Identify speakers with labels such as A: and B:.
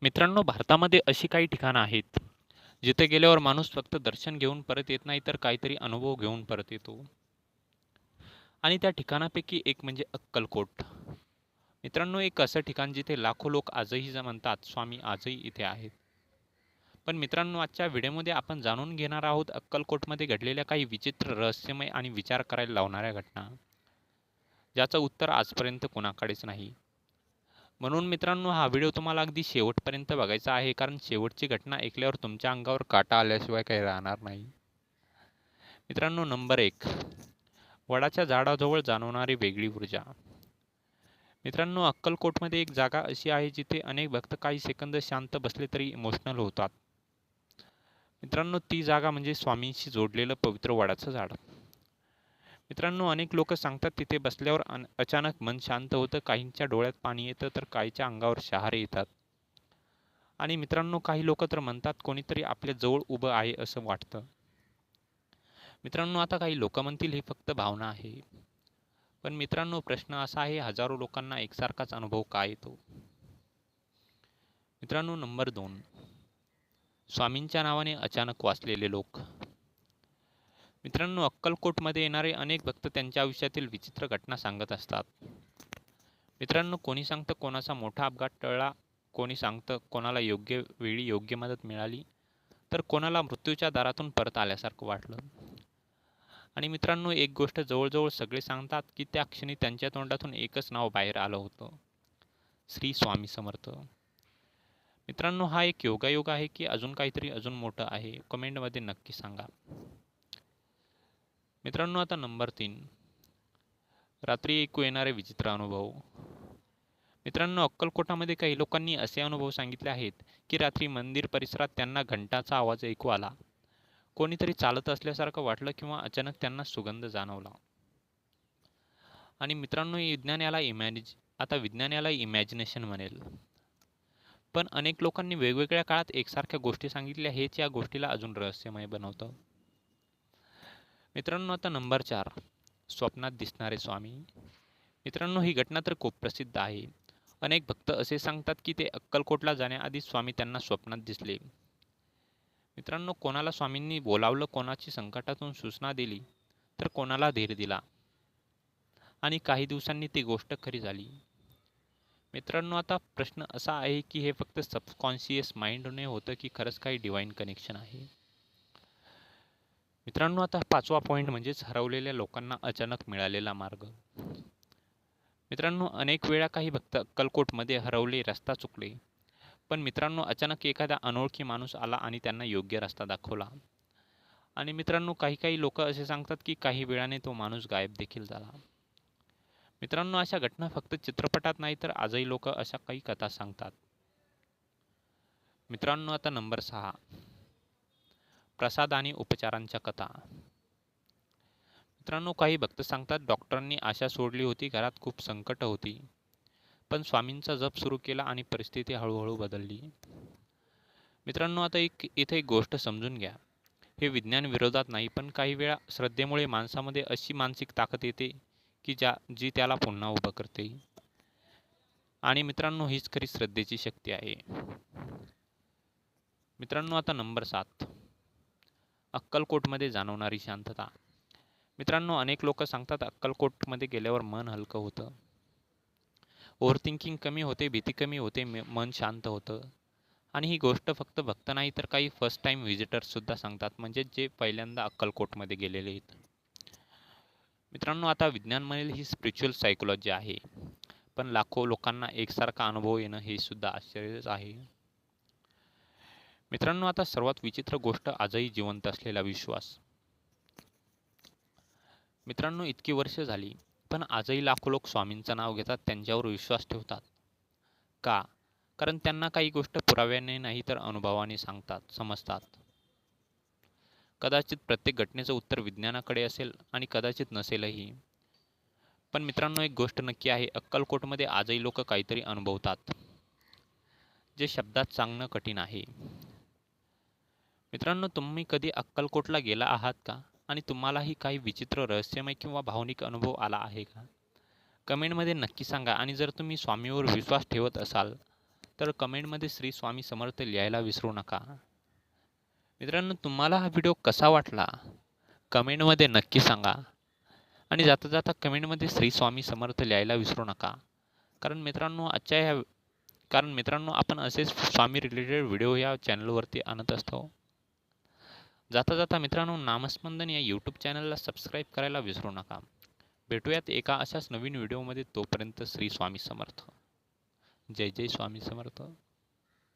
A: मित्रांनो, भारतामध्ये अशी काही ठिकाणं आहेत, जिथे गेल्यावर माणूस फक्त दर्शन घेऊन परत येत नाही, तर काहीतरी अनुभव घेऊन परत येतो. आणि त्या ठिकाणापैकी एक म्हणजे अक्कलकोट. मित्रांनो, एक असं ठिकाण जिथे लाखो लोक आजही म्हणतात, स्वामी आजही इथे आहेत. पण मित्रांनो, आजच्या व्हिडिओमध्ये आपण जाणून घेणार आहोत अक्कलकोटमध्ये घडलेल्या काही विचित्र, रहस्यमय आणि विचार करायला लावणाऱ्या घटना, ज्याचं उत्तर आजपर्यंत कोणाकडेच नाही. म्हणून मित्रांनो, हा व्हिडिओ तुम्हाला अगदी शेवटपर्यंत बघायचा आहे, कारण शेवटची घटना ऐकल्यावर तुमच्या अंगावर काटा आल्याशिवाय काही राहणार नाही. मित्रांनो, नंबर 1, वडाच्या झाडाजवळ जाणवणारी वेगळी ऊर्जा. मित्रांनो, अक्कलकोटमध्ये एक जागा अशी आहे जिथे अनेक भक्त काही सेकंद शांत बसले तरी इमोशनल होतात. मित्रांनो, ती जागा म्हणजे स्वामींशी जोडलेलं पवित्र वडाचं झाड. मित्रांनो, अनेक लोक सांगतात तिथे बसल्यावर अचानक मन शांत होतं, काहींच्या डोळ्यात पाणी येतं तर काहींच्या अंगावर शहारे येतात. आणि मित्रांनो, काही लोक तर म्हणतात कोणीतरी आपल्या जवळ उभं आहे असं वाटतं. मित्रांनो, आता काही लोक म्हणतील ही फक्त भावना आहे. पण मित्रांनो, प्रश्न असा आहे, हजारो लोकांना एकसारखाच अनुभव का येतो? मित्रांनो, नंबर 2, स्वामींच्या नावाने अचानक वाचलेले लोक. मित्रांनो, अक्कलकोटमध्ये येणारे अनेक भक्त त्यांच्या आयुष्यातील विचित्र घटना सांगत असतात. मित्रांनो, कोणी सांगतं कोणाचा मोठा अपघात टळला, कोणी सांगतं कोणाला योग्य वेळी योग्य मदत मिळाली, तर कोणाला मृत्यूच्या दारातून परत आल्यासारखं वाटलं. आणि मित्रांनो, एक गोष्ट जवळजवळ सगळे सांगतात की त्या क्षणी त्यांच्या तोंडातून एकच नाव बाहेर आलं होतं, श्री स्वामी समर्थ. मित्रांनो, हा एक योगायोग आहे की अजून काहीतरी अजून मोठं आहे? कमेंटमध्ये नक्की सांगा. मित्रांनो, आता नंबर 3, रात्री ऐकू येणारे विचित्र अनुभव. मित्रांनो, अक्कलकोटामध्ये काही लोकांनी असे अनुभव सांगितले आहेत की रात्री मंदिर परिसरात त्यांना घंटाचा आवाज ऐकू आला, कोणीतरी चालत असल्यासारखं वाटलं किंवा अचानक त्यांना सुगंध जाणवला. आणि मित्रांनो, विज्ञान याला इमॅजिनेशन म्हणेल. पण अनेक लोकांनी वेगवेगळ्या काळात एकसारख्या गोष्टी सांगितल्या, हेच या गोष्टीला अजून रहस्यमय बनवतं. मित्रांनो, आता नंबर 4, स्वप्नात दिसणारे स्वामी. मित्रांनो, ही घटना तर खूप प्रसिद्ध आहे. अनेक भक्त असे सांगतात की ते अक्कलकोटला जाण्याआधी स्वामी त्यांना स्वप्नात दिसले. मित्रांनो, कोणाला स्वामींनी बोलावलं, कोणाची संकटातून सूचना दिली, तर कोणाला धीर दिला. आणि काही दिवसांनी ती गोष्ट खरी झाली. मित्रांनो, आता प्रश्न असा आहे की हे फक्त सबकॉन्शियस माइंडने होतं की खरंच काही डिवाइन कनेक्शन आहे? मित्रांनो, आता 5वा पॉईंट म्हणजेच हरवलेल्या लोकांना अचानक मिळालेला मार्ग. मित्रांनो, अनेक वेळा काही भक्त अक्कलकोटमध्ये हरवले, रस्ता चुकले. पण मित्रांनो, अचानक एखादा अनोळखी माणूस आला आणि त्यांना योग्य रस्ता दाखवला. आणि मित्रांनो, काही लोक असे सांगतात की काही वेळाने तो माणूस गायब देखील झाला. मित्रांनो, अशा घटना फक्त चित्रपटात नाही तर आजही लोक अशा काही कथा सांगतात. मित्रांनो, आता नंबर 6, प्रसाद आणि उपचारांच्या कथा. मित्रांनो, काही भक्त सांगतात डॉक्टरांनी आशा सोडली होती, घरात खूप संकट होती, पण स्वामींचा जप सुरू केला आणि परिस्थिती हळूहळू बदलली. मित्रांनो, आता इथे एक गोष्ट समजून घ्या, हे विज्ञान विरोधात नाही, पण काही वेळा श्रद्धेमुळे माणसामध्ये अशी मानसिक ताकद येते की जी त्याला पुन्हा उभं करते. आणि मित्रांनो, हीच खरी श्रद्धेची शक्ती आहे. मित्रांनो, आता नंबर 7, अक्कलकोटमध्ये जाणवणारी शांतता. मित्रांनो, अनेक लोक सांगतात अक्कलकोटमध्ये गेल्यावर मन हलकं होतं, ओव्हरथिंकिंग कमी होते, भीती कमी होते, मन शांत होतं. आणि ही गोष्ट फक्त भक्त नाही तर काही फर्स्ट टाईम व्हिजिटर्ससुद्धा सांगतात, म्हणजे जे पहिल्यांदा अक्कलकोटमध्ये गेलेले आहेत. मित्रांनो, आता विज्ञान म्हणेल ही स्पिरिच्युअल सायकोलॉजी आहे, पण लाखो लोकांना एकसारखा अनुभव येणं हे सुद्धा आश्चर्यच आहे. मित्रांनो, आता सर्वात विचित्र गोष्ट आजही जिवंत असलेला विश्वास. मित्रांनो, इतकी वर्ष झाली, पण आजही लाखो लोक स्वामींचं नाव घेतात, त्यांच्यावर विश्वास ठेवतात. का? कारण त्यांना काही गोष्ट पुराव्याने नाही तर अनुभवाने समजतात. कदाचित प्रत्येक घटनेचं उत्तर विज्ञानाकडे असेल आणि कदाचित नसेलही. पण मित्रांनो, एक गोष्ट नक्की आहे, अक्कलकोटमध्ये आजही लोक काहीतरी अनुभवतात, जे शब्दात सांगणं कठीण आहे. मित्रांनो, तुम्ही कधी अक्कलकोटला गेला आहात का? आणि तुम्हालाही काही विचित्र, रहस्यमय किंवा भावनिक अनुभव आला आहे का? कमेंटमध्ये नक्की सांगा. आणि जर तुम्ही स्वामीवर विश्वास ठेवत असाल तर कमेंटमध्ये श्री स्वामी समर्थ लिहायला विसरू नका. मित्रांनो, तुम्हाला हा व्हिडिओ कसा वाटला कमेंटमध्ये नक्की सांगा. आणि जाता जाता कमेंटमध्ये श्री स्वामी समर्थ लिहायला विसरू नका. कारण मित्रांनो आपण असेच स्वामी रिलेटेड व्हिडिओ या चॅनलवरती आणत असतो. जाता जाता मित्रांनो, नामस्पंदन या यूट्यूब चॅनलला सबस्क्राईब करायला विसरू नका. भेटूयात एका अशाच नवीन व्हिडिओमध्ये. तोपर्यंत श्री स्वामी समर्थ. जय जय स्वामी समर्थ.